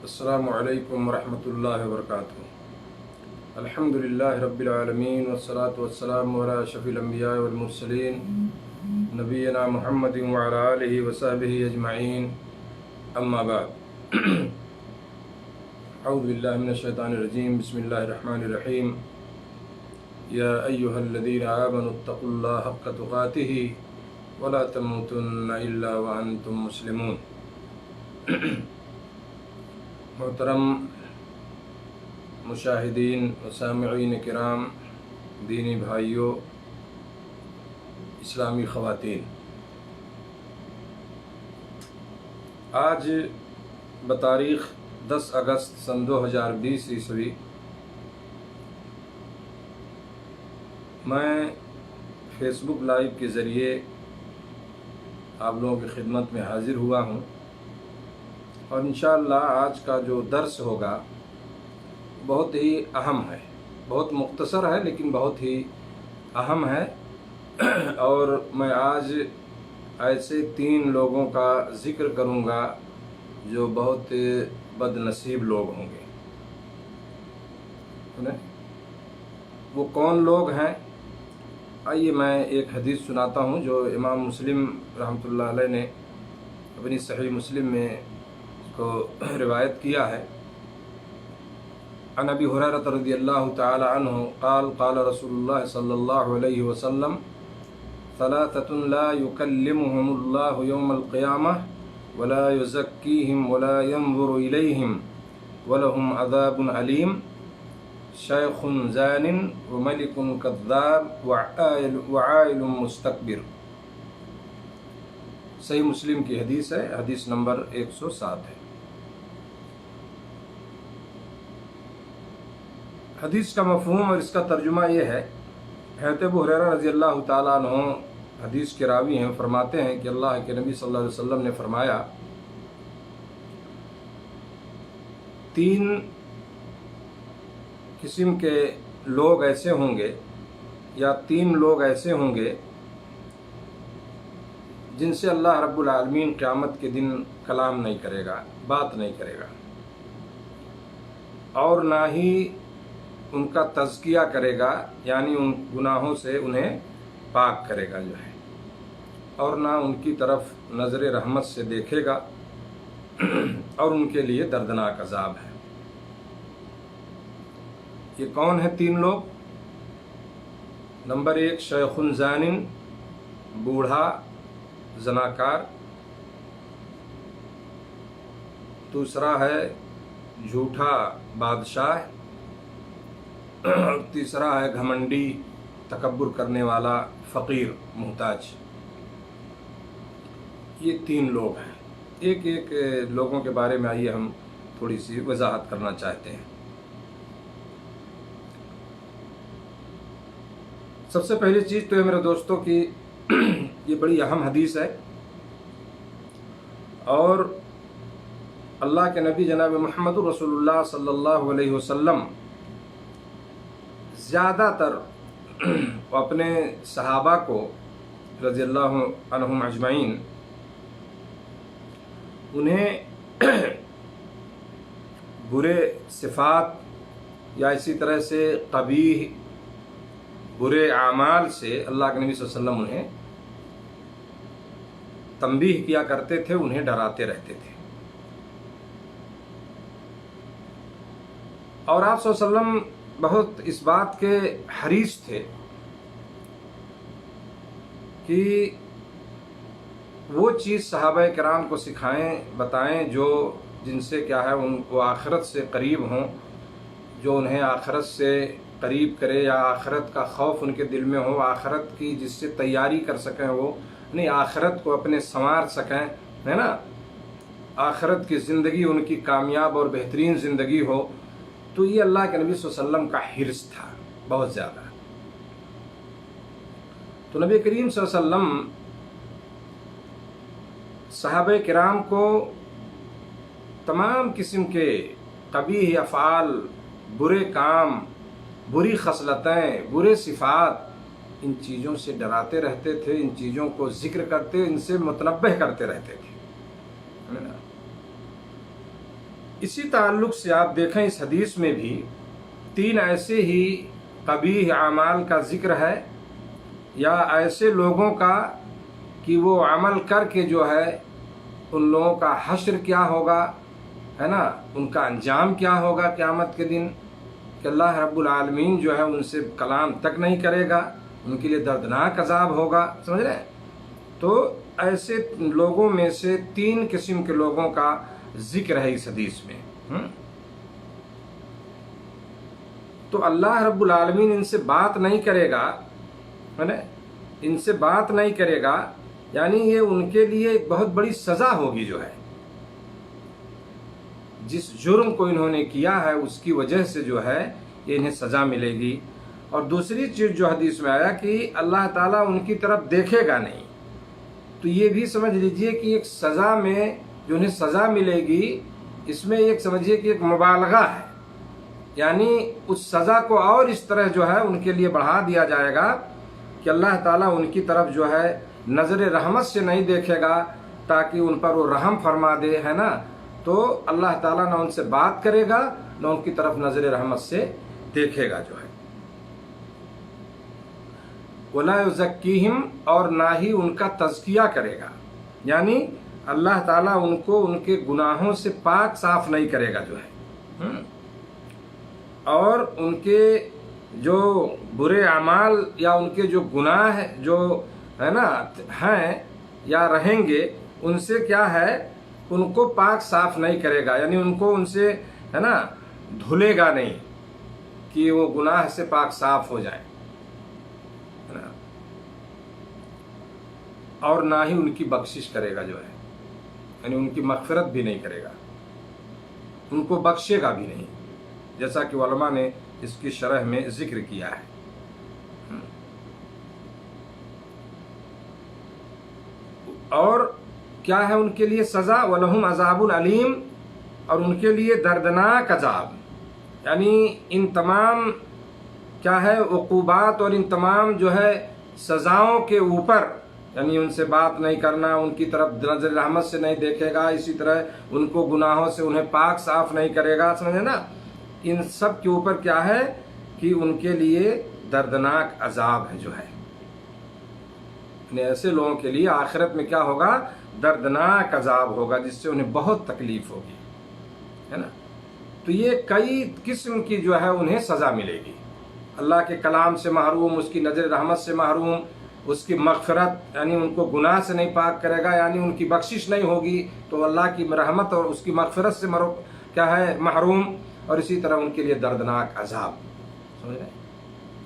السلام علیکم ورحمۃ اللہ وبرکاتہ۔ الحمدللہ رب العالمین والصلاة والسلام علی اشرف الانبیاء والمرسلین نبینا محمد وعلی آلہ وصحبہ اجمعین، اما بعد۔ اعوذ باللہ من الشیطان الرجیم، بسم اللہ الرحمن الرحیم۔ یا ایہا الذین آمنوا اتقوا اللہ حق تقاتہ ولا تموتن الا وانتم مسلمون۔ محترم مشاہدین و سامعین کرام، دینی بھائیوں، اسلامی خواتین، آج بتاریخ 10 اگست سن 2020 عیسوی میں فیس بک لائیو کے ذریعے آپ لوگوں کی خدمت میں حاضر ہوا ہوں، اور انشاءاللہ آج کا جو درس ہوگا بہت ہی اہم ہے، بہت مختصر ہے لیکن بہت ہی اہم ہے۔ اور میں آج ایسے 3 لوگوں کا ذکر کروں گا جو بہت بد نصیب لوگ ہوں گے۔ وہ کون لوگ ہیں؟ آئیے میں ایک حدیث سناتا ہوں جو امام مسلم رحمۃ اللہ علیہ نے اپنی صحیح مسلم میں کو روایت کیا ہے۔ عن ابی ہریرہ رضی اللہ تعالی عنہ قال قال رسول اللہ صلی اللہ علیہ وسلم ثلاثة لا يكلمهم الله يوم القيامة ولا يزكيهم ولا ينظر إليهم ولهم عذاب أليم شيخ زان وملك كذاب وعائل مستكبر۔ صحیح مسلم کی حدیث ہے، حدیث نمبر 107 ہے۔ حدیث کا مفہوم اور اس کا ترجمہ یہ ہے، حضرت ابو ہریرہ رضی اللہ تعالیٰ عنہ حدیث کے راوی ہیں، فرماتے ہیں کہ اللہ کے نبی صلی اللہ علیہ وسلم نے فرمایا 3 قسم کے لوگ ایسے ہوں گے یا 3 لوگ ایسے ہوں گے جن سے اللہ رب العالمین قیامت کے دن کلام نہیں کرے گا، بات نہیں کرے گا، اور نہ ہی ان کا تزکیہ کرے گا، یعنی ان گناہوں سے انہیں پاک کرے گا جو ہے، اور نہ ان کی طرف نظر رحمت سے دیکھے گا، اور ان کے لیے دردناک عذاب ہے۔ یہ کون ہیں 3 لوگ؟ نمبر 1 شیخ زان، بوڑھا زناکار، دوسرا ہے جھوٹا بادشاہ، اور تیسرا ہے گھمنڈی تکبر کرنے والا فقیر محتاج۔ یہ 3 لوگ ہیں۔ ایک ایک لوگوں کے بارے میں آئیے ہم تھوڑی سی وضاحت کرنا چاہتے ہیں۔ سب سے پہلی چیز تو ہے میرے دوستوں کی یہ بڑی اہم حدیث ہے، اور اللہ کے نبی جناب محمد رسول اللہ صلی اللہ علیہ وسلم زیادہ تر اپنے صحابہ کو رضی اللہ عنہم اجمعین انہیں برے صفات یا اسی طرح سے قبیح برے اعمال سے اللہ کے نبی صلی اللہ علیہ وسلم انہیں تنبیہ کیا کرتے تھے، انہیں ڈراتے رہتے تھے۔ اور آپ صلی اللہ علیہ وسلم بہت اس بات کے حریص تھے کہ وہ چیز صحابہ کرام کو سکھائیں، بتائیں جو جن سے کیا ہے وہ آخرت سے قریب ہوں، جو انہیں آخرت سے قریب کرے یا آخرت کا خوف ان کے دل میں ہو، آخرت کی جس سے تیاری کر سکیں، وہ نہیں آخرت کو اپنے سنوار سکیں، ہے نا، آخرت کی زندگی ان کی کامیاب اور بہترین زندگی ہو۔ تو یہ اللہ کے نبی صلی اللہ علیہ وسلم کا حرص تھا بہت زیادہ۔ تو نبی کریم صلی اللہ علیہ وسلم صحابہ کرام کو تمام قسم کے قبیح افعال، برے کام، بری خصلتیں، برے صفات، ان چیزوں سے ڈراتے رہتے تھے، ان چیزوں کو ذکر کرتے، ان سے متنبہ کرتے رہتے تھے۔ اسی تعلق سے آپ دیکھیں اس حدیث میں بھی 3 ایسے ہی قبیح اعمال کا ذکر ہے، یا ایسے لوگوں کا کہ وہ عمل کر کے جو ہے ان لوگوں کا حشر کیا ہوگا، ہے نا، ان کا انجام کیا ہوگا قیامت کے دن، کہ اللہ رب العالمین جو ہے ان سے کلام تک نہیں کرے گا، ان کے لیے دردناک عذاب ہوگا، سمجھ رہے ہیں؟ تو ایسے لوگوں میں سے 3 قسم کے لوگوں کا ذکر ہے اس حدیث میں۔ تو اللہ رب العالمین ان سے بات نہیں کرے گا، ہے نا، ان سے بات نہیں کرے گا، یعنی یہ ان کے لیے ایک بہت بڑی سزا ہوگی، جو ہے جس جرم کو انہوں نے کیا ہے اس کی وجہ سے جو ہے یہ انہیں سزا ملے گی۔ اور دوسری چیز جو حدیث میں آیا کہ اللہ تعالیٰ ان کی طرف دیکھے گا نہیں، تو یہ بھی سمجھ لیجئے کہ ایک سزا میں جو انہیں سزا ملے گی اس میں ایک سمجھیے کہ ایک مبالغہ ہے، یعنی اس سزا کو اور اس طرح جو ہے ان کے لیے بڑھا دیا جائے گا کہ اللہ تعالیٰ ان کی طرف جو ہے نظر رحمت سے نہیں دیکھے گا تاکہ ان پر وہ رحم فرما دے، ہے نا، تو اللہ تعالیٰ نہ ان سے بات کرے گا نہ ان کی طرف نظر رحمت سے دیکھے گا، جو ہے وَلَا يُزَكِّيهِمْ، اور نہ ہی ان کا تزکیہ کرے گا، یعنی اللہ تعالیٰ ان کو ان کے گناہوں سے پاک صاف نہیں کرے گا، جو ہے اور ان کے جو برے اعمال یا ان کے جو گناہ جو ہے نا ہیں یا رہیں گے ان سے کیا ہے، ان کو پاک صاف نہیں کرے گا، یعنی ان کو ان سے ہے نا دھلے گا نہیں کہ وہ گناہ سے پاک صاف ہو جائیں، ہے نا، اور نہ ہی ان کی بخشش کرے گا، جو ہے یعنی ان کی مغفرت بھی نہیں کرے گا، ان کو بخشے گا بھی نہیں، جیسا کہ علماء نے اس کی شرح میں ذکر کیا ہے۔ اور کیا ہے ان کے لیے سزا، وَلَهُمْ عَذَابٌ عَلِيمٌ، اور ان کے لیے دردناک عذاب، یعنی ان تمام کیا ہے عقوبات اور ان تمام جو ہے سزاؤں کے اوپر، یعنی ان سے بات نہیں کرنا، ان کی طرف نظر رحمت سے نہیں دیکھے گا، اسی طرح ان کو گناہوں سے انہیں پاک صاف نہیں کرے گا، سمجھے نا، ان سب کے اوپر کیا ہے کہ ان کے لیے دردناک عذاب ہے، جو ہے ایسے لوگوں کے لیے آخرت میں کیا ہوگا، دردناک عذاب ہوگا جس سے انہیں بہت تکلیف ہوگی، ہے نا۔ تو یہ کئی قسم کی جو ہے انہیں سزا ملے گی، اللہ کے کلام سے محروم، اس کی نظر رحمت سے محروم، اس کی مغفرت یعنی ان کو گناہ سے نہیں پاک کرے گا، یعنی ان کی بخشش نہیں ہوگی تو اللہ کی رحمت اور اس کی مغفرت سے کیا ہے محروم، اور اسی طرح ان کے لیے دردناک عذاب، سمجھ رہے ہیں؟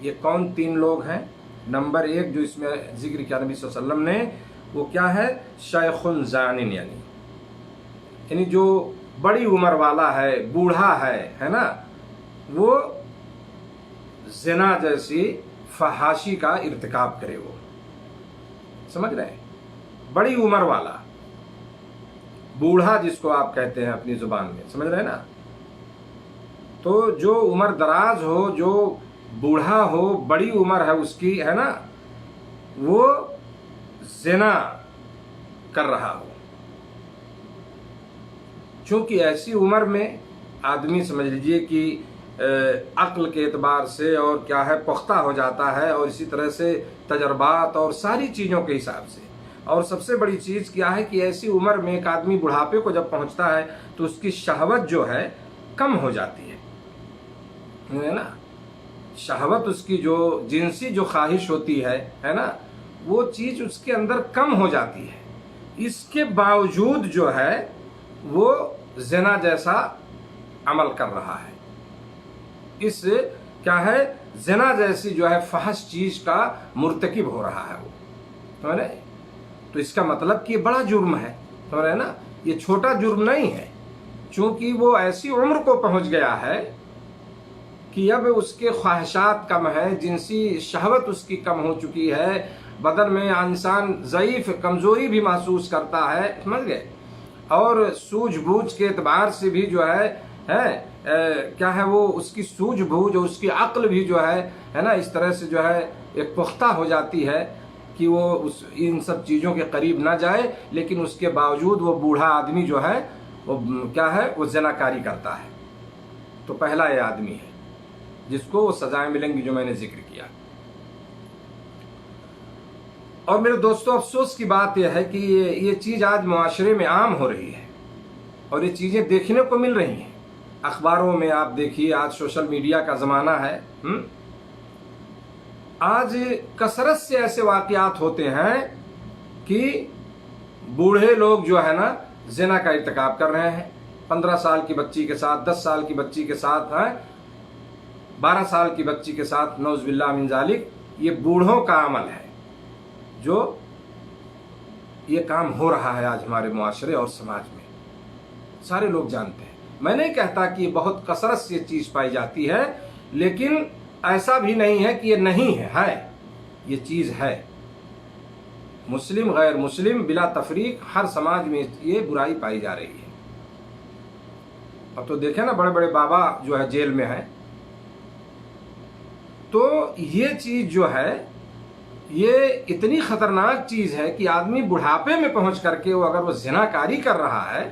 یہ کون 3 لوگ ہیں؟ نمبر 1 جو اس میں ذکر کیا نبی صلی اللہ علیہ وسلم نے، وہ کیا ہے، شیخ زانن، یعنی جو بڑی عمر والا ہے، بوڑھا ہے نا، وہ زنا جیسی فحاشی کا ارتکاب کرے، وہ سمجھ رہے ہیں، بڑی عمر والا، بوڑھا جس کو آپ کہتے ہیں اپنی زبان میں، سمجھ رہے ہیں نا، تو جو عمر دراز ہو، جو بوڑھا ہو، بڑی عمر ہے اس کی، ہے نا، وہ زنا کر رہا ہو، چونکہ ایسی عمر میں آدمی سمجھ لیجئے کہ عقل کے اعتبار سے اور کیا ہے پختہ ہو جاتا ہے، اور اسی طرح سے تجربات اور ساری چیزوں کے حساب سے، اور سب سے بڑی چیز کیا ہے کہ ایسی عمر میں ایک آدمی بڑھاپے کو جب پہنچتا ہے تو اس کی شہوت جو ہے کم ہو جاتی ہے نا، شہوت اس کی جو جنسی جو خواہش ہوتی ہے نا، وہ چیز اس کے اندر کم ہو جاتی ہے، اس کے باوجود جو ہے وہ زنا جیسا عمل کر رہا ہے، اس کیا ہے زنا جیسی جو ہے فحش چیز کا مرتکب ہو رہا ہے وہ، سمجھ رہے؟ تو اس کا مطلب کہ یہ بڑا جرم ہے، سمجھ رہے نا، یہ چھوٹا جرم نہیں ہے، چونکہ وہ ایسی عمر کو پہنچ گیا ہے کہ اب اس کے خواہشات کم ہیں، جنسی شہوت اس کی کم ہو چکی ہے، بدن میں انسان ضعیف کمزوری بھی محسوس کرتا ہے، سمجھ گئے، اور سوجھ بوجھ کے اعتبار سے بھی جو ہے کیا ہے وہ اس کی سوجھ بوجھ اور اس کی عقل بھی جو ہے نا اس طرح سے جو ہے ایک پختہ ہو جاتی ہے کہ وہ ان سب چیزوں کے قریب نہ جائے، لیکن اس کے باوجود وہ بوڑھا آدمی جو ہے وہ کیا ہے، وہ زناکاری کرتا ہے، تو پہلا یہ آدمی ہے جس کو وہ سزائیں ملیں گی جو میں نے ذکر کیا۔ اور میرے دوستو، افسوس کی بات یہ ہے کہ یہ چیز آج معاشرے میں عام ہو رہی ہے اور یہ چیزیں دیکھنے کو مل رہی ہیں اخباروں میں۔ آپ دیکھیے، آج سوشل میڈیا کا زمانہ ہے، آج کثرت سے ایسے واقعات ہوتے ہیں کہ بوڑھے لوگ جو ہے نا زنا کا ارتکاب کر رہے ہیں، 15 سال کی بچی کے ساتھ، 10 سال کی بچی کے ساتھ، 12 سال کی بچی کے ساتھ، نعوذ باللہ من ذالک۔ یہ بوڑھوں کا عمل ہے جو یہ کام ہو رہا ہے آج ہمارے معاشرے اور سماج میں، سارے لوگ جانتے ہیں۔ میں نہیں کہتا کہ یہ بہت کثرت سے یہ چیز پائی جاتی ہے، لیکن ایسا بھی نہیں ہے کہ یہ نہیں ہے، یہ چیز ہے۔ مسلم غیر مسلم بلا تفریق ہر سماج میں یہ برائی پائی جا رہی ہے۔ اب تو دیکھیں نا، بڑے بڑے بابا جو ہے جیل میں ہیں، تو یہ چیز جو ہے یہ اتنی خطرناک چیز ہے کہ آدمی بڑھاپے میں پہنچ کر کے اگر وہ زناکاری کر رہا ہے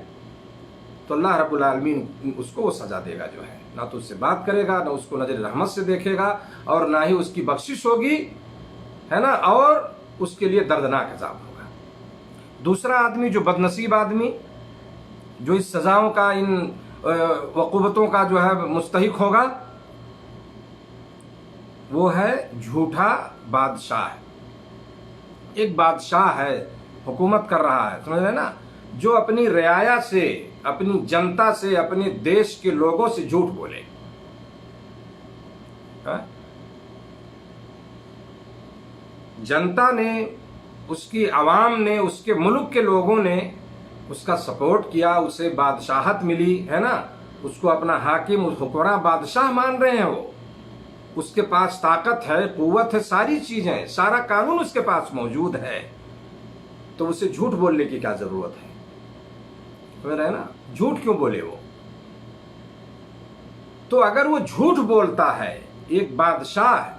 تو اللہ رب العالمین اس کو وہ سزا دے گا، جو ہے نہ تو اس سے بات کرے گا، نہ اس کو نظر رحمت سے دیکھے گا، اور نہ ہی اس کی بخشش ہوگی، ہے نا، اور اس کے لیے دردناک عذاب ہوگا۔ دوسرا آدمی جو بدنصیب آدمی جو اس سزاؤں کا، ان عقوبتوں کا جو ہے مستحق ہوگا، وہ ہے جھوٹا بادشاہ۔ ایک بادشاہ ہے، حکومت کر رہا ہے، سمجھ رہے نا، جو اپنی رعایا سے، اپنی جنتا سے، اپنے دیش کے لوگوں سے جھوٹ بولے۔ جنتا نے، اس کی عوام نے، اس کے ملک کے لوگوں نے اس کا سپورٹ کیا، اسے بادشاہت ملی، ہے نا، اس کو اپنا حاکم، حکمراں، بادشاہ مان رہے ہیں، وہ اس کے پاس طاقت ہے، قوت ہے، ساری چیزیں، سارا قانون اس کے پاس موجود ہے، تو اسے جھوٹ بولنے کی کیا ضرورت ہے؟ سمجھ رہے ہیں نا، جھوٹ کیوں بولے وہ؟ تو اگر وہ جھوٹ بولتا ہے، ایک بادشاہ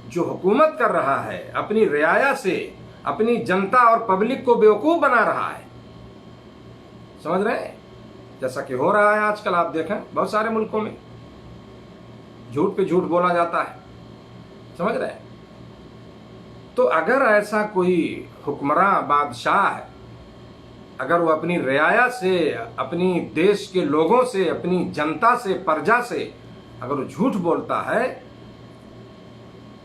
جو حکومت کر رہا ہے، اپنی رعایا سے اپنی جنتا اور پبلک کو بیوقوف بنا رہا ہے، سمجھ رہے ہیں، جیسا کہ ہو رہا ہے آج کل، آپ دیکھیں بہت سارے ملکوں میں جھوٹ پہ جھوٹ بولا جاتا ہے، سمجھ رہے ہیں۔ تو اگر ایسا کوئی حکمراں بادشاہ ہے، اگر وہ اپنی رعایا سے، اپنی دیش کے لوگوں سے، اپنی جنتا سے، پرجا سے اگر وہ جھوٹ بولتا ہے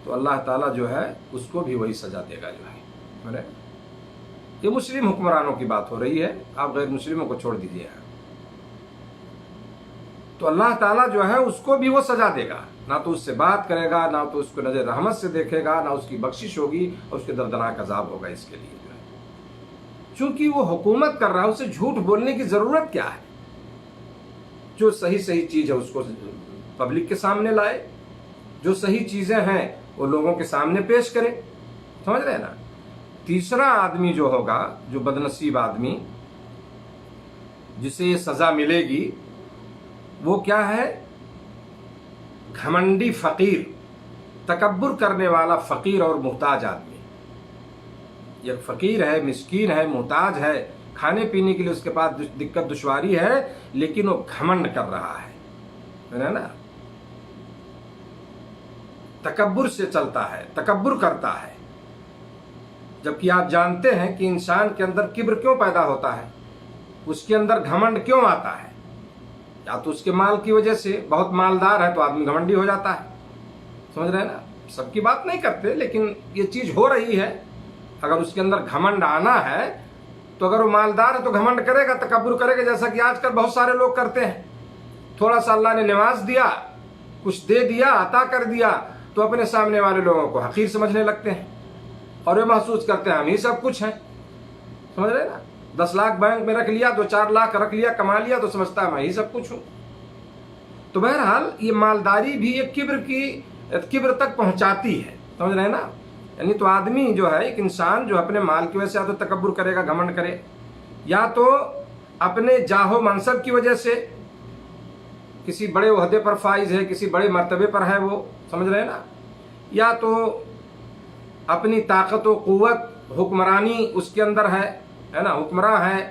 تو اللہ تعالیٰ جو ہے اس کو بھی وہی سزا دے گا، جو ہے۔ یہ مسلم حکمرانوں کی بات ہو رہی ہے، آپ غیر مسلموں کو چھوڑ دیجیے۔ تو اللہ تعالیٰ جو ہے اس کو بھی وہ سزا دے گا، نہ تو اس سے بات کرے گا، نہ تو اس کو نظر رحمت سے دیکھے گا، نہ اس کی بخشش ہوگی، اور اس کے دردناک عذاب ہوگا اس کے لیے، جو ہے چونکہ وہ حکومت کر رہا ہے، اسے جھوٹ بولنے کی ضرورت کیا ہے؟ جو صحیح چیز ہے اس کو پبلک کے سامنے لائے، جو صحیح چیزیں ہیں وہ لوگوں کے سامنے پیش کرے، سمجھ رہے ہیں نا۔ تیسرا آدمی جو ہوگا، جو بدنصیب آدمی جسے یہ سزا ملے گی، وہ کیا ہے؟ گھمنڈی فقیر، تکبر کرنے والا فقیر اور محتاج آدمی۔ یہ فقیر ہے، مسکین ہے، محتاج ہے، کھانے پینے کے لیے اس کے پاس دقت دشواری ہے، لیکن وہ گھمنڈ کر رہا ہے نا، تکبر سے چلتا ہے، تکبر کرتا ہے۔ جبکہ آپ جانتے ہیں کہ انسان کے اندر کبر کیوں پیدا ہوتا ہے، اس کے اندر گھمنڈ کیوں آتا ہے؟ یا تو اس کے مال کی وجہ سے، بہت مالدار ہے تو آدمی گھمنڈی ہو جاتا ہے، سمجھ رہے ہیں نا۔ سب کی بات نہیں کرتے، لیکن یہ چیز ہو رہی ہے۔ اگر اس کے اندر گھمنڈ آنا ہے تو اگر وہ مالدار ہے تو گھمنڈ کرے گا، تکبر کرے گا، جیسا کہ آج کل بہت سارے لوگ کرتے ہیں۔ تھوڑا سا اللہ نے نواز دیا، کچھ دے دیا، عطا کر دیا، تو اپنے سامنے والے لوگوں کو حقیر سمجھنے لگتے ہیں اور وہ محسوس کرتے ہیں ہم ہی سب کچھ ہیں، سمجھ رہے نا۔ 10 لاکھ بینک میں رکھ لیا، 2-4 لاکھ رکھ لیا، کما لیا، تو سمجھتا ہے میں ہی سب کچھ ہوں۔ تو بہرحال یہ مالداری بھی ایک کبر تک پہنچاتی ہے، سمجھ رہے ہیں نا۔ یعنی تو آدمی جو ہے، ایک انسان جو اپنے مال کی وجہ سے یا تو تکبر کرے گا، گھمنڈ کرے، یا تو اپنے جاہ و منصب کی وجہ سے کسی بڑے عہدے پر فائز ہے، کسی بڑے مرتبے پر ہے وہ، سمجھ رہے ہیں نا، یا تو اپنی طاقت و قوت، حکمرانی اس کے اندر ہے نا، حکمراں ہے،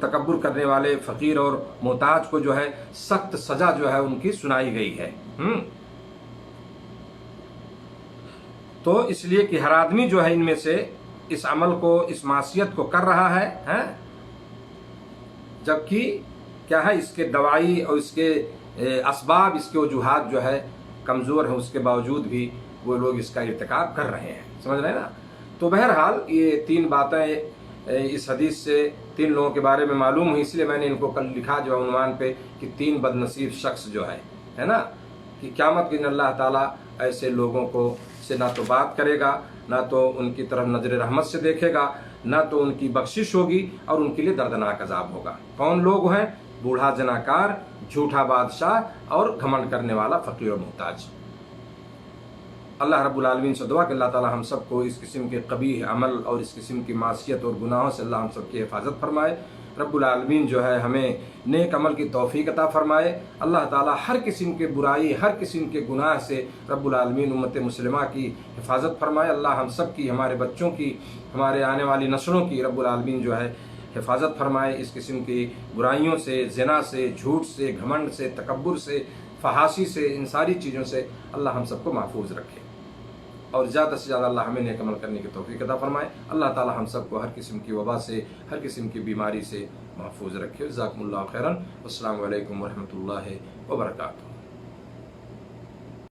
تکبر کرنے والے فقیر اور محتاج کو جو ہے سخت سزا جو ہے ان کی سنائی گئی ہے۔ تو اس لیے کہ ہر آدمی جو ہے ان میں سے اس عمل کو، اس معصیت کو کر رہا ہے، جبکہ کیا ہے اس کے دوائی اور اس کے اسباب، اس کے وجوہات جو ہے کمزور ہیں، اس کے باوجود بھی وہ لوگ اس کا ارتکاب کر رہے ہیں، سمجھ رہے ہیں نا۔ تو بہرحال یہ 3 باتیں اس حدیث سے 3 لوگوں کے بارے میں معلوم ہوئی، اس لیے میں نے ان کو کل لکھا جو عنوان پہ کہ 3 بد نصیب شخص جو ہے نا، کہ قیامت کے دن اللہ تعالیٰ ایسے لوگوں کو سے نہ تو بات کرے گا، نہ تو ان کی طرف نظر رحمت سے دیکھے گا، نہ تو ان کی بخشش ہوگی، اور ان کے لیے دردناک عذاب ہوگا۔ کون لوگ ہیں؟ بوڑھا زناکار، جھوٹا بادشاہ اور گھمنڈ کرنے والا فقیر و محتاج۔ اللہ رب العالمین سے دعا کہ اللہ تعالی ہم سب کو اس قسم کے قبیح عمل اور اس قسم کی معصیت اور گناہوں سے اللہ ہم سب کی حفاظت فرمائے۔ رب العالمین جو ہے ہمیں نیک عمل کی توفیق عطا فرمائے۔ اللہ تعالی ہر قسم کے برائی، ہر قسم کے گناہ سے رب العالمین امت مسلمہ کی حفاظت فرمائے۔ اللہ ہم سب کی، ہمارے بچوں کی، ہمارے آنے والی نسلوں کی رب العالمین جو ہے حفاظت فرمائے اس قسم کی برائیوں سے، زنا سے، جھوٹ سے، گھمنڈ سے، تکبر سے، فحاشی سے، ان ساری چیزوں سے اللہ ہم سب کو محفوظ رکھے، اور زیادہ سے زیادہ اللہ ہمیں نیک عمل کرنے کی توفیق عطا فرمائے۔ اللہ تعالی ہم سب کو ہر قسم کی وبا سے، ہر قسم کی بیماری سے محفوظ رکھے۔ جزاکم اللہ خیرا۔ السلام علیکم ورحمۃ اللہ وبرکاتہ۔